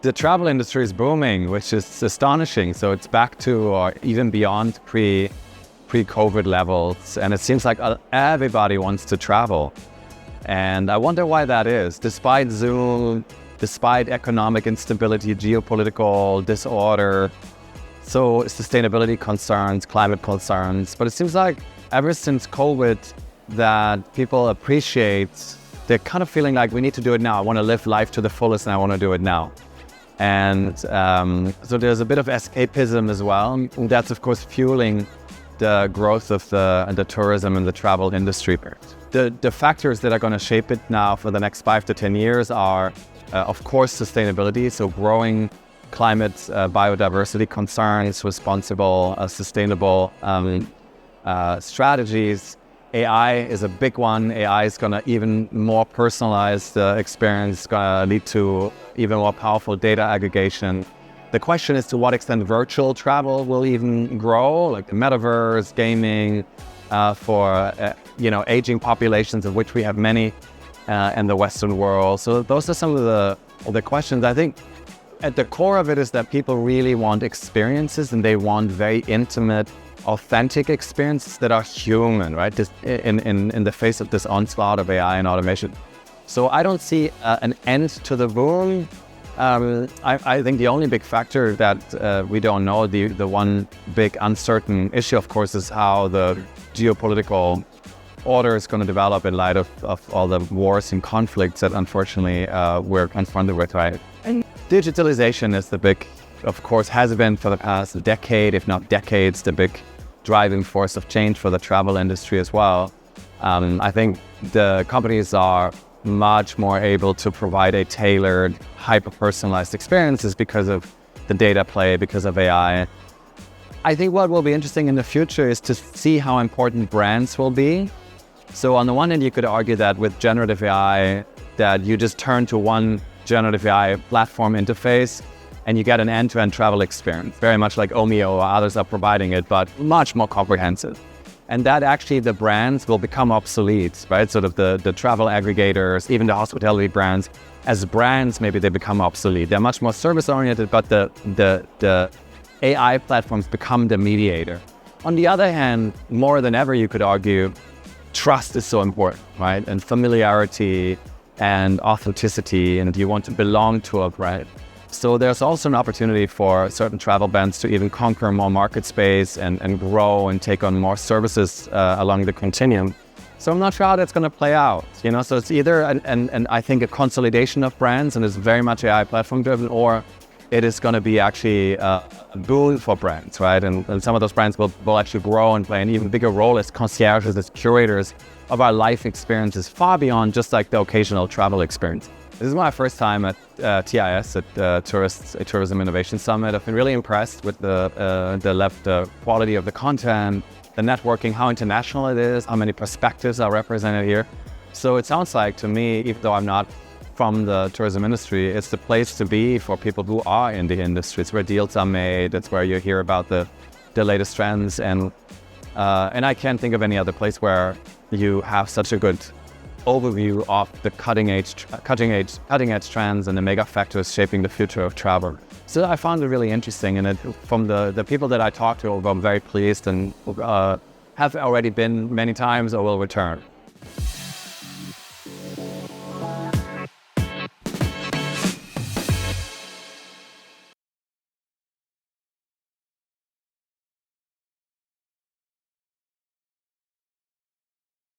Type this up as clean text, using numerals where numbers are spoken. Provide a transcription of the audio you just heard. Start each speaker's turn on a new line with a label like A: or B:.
A: The travel industry is booming, which is astonishing. So it's back to or even beyond pre-COVID levels. And it seems like everybody wants to travel. And I wonder why that is. Despite Zoom, despite economic instability, geopolitical disorder, so sustainability concerns, climate concerns. But it seems like ever since COVID that people appreciate, they're kind of feeling like we need to do it now. I want to live life to the fullest and I want to do it now. And so there's a bit of escapism as well. And that's, of course, fueling the growth of the tourism and the travel industry. The factors that are going to shape it now for the next 5 to 10 years are, of course, sustainability. So growing climate, biodiversity concerns, responsible, sustainable strategies. AI is a big one. AI is going to even more personalized experience, going to lead to even more powerful data aggregation. The question is to what extent virtual travel will even grow, like the metaverse, gaming, for aging populations, of which we have many in the Western world. So those are some of the questions. I think at the core of it is that people really want experiences, and they want very intimate, authentic experiences that are human, right? Just in the face of this onslaught of AI and automation. So I don't see an end to the boom. I think the only big factor that we don't know, the one big uncertain issue, of course, is how the geopolitical order is going to develop in light of all the wars and conflicts that unfortunately we're confronted with, right? And digitalization is the big, of course, has been for the past decade, if not decades, the big driving force of change for the travel industry as well. I think the companies are much more able to provide a tailored, hyper-personalized experiences because of the data play, because of AI. I think what will be interesting in the future is to see how important brands will be. So on the one hand, you could argue that with generative AI, that you just turn to one generative AI platform interface and you get an end-to-end travel experience, very much like Omio or others are providing it, but much more comprehensive. And that actually the brands will become obsolete, right? Sort of the travel aggregators, even the hospitality brands, as brands, maybe they become obsolete. They're much more service-oriented, but the AI platforms become the mediator. On the other hand, more than ever, you could argue, trust is so important, right? And familiarity and authenticity, and you want to belong to a brand. So there's also an opportunity for certain travel brands to even conquer more market space and grow and take on more services along the continuum. So I'm not sure how that's going to play out. So it's either and I think a consolidation of brands, and it's very much AI platform driven, or it is going to be actually a boon for brands, right? And some of those brands will actually grow and play an even bigger role as concierges, as curators of our life experiences, far beyond just like the occasional travel experience. This is my first time at TIS, at Tourism Innovation Summit. I've been really impressed with the quality of the content, the networking, how international it is, how many perspectives are represented here. So it sounds like to me, even though I'm not from the tourism industry, it's the place to be for people who are in the industry. It's where deals are made. It's where you hear about the latest trends, and I can't think of any other place where you have such a good overview of the cutting edge trends and the mega factors shaping the future of travel. So I found it really interesting, and from the people that I talked to, I'm very pleased and have already been many times or will return.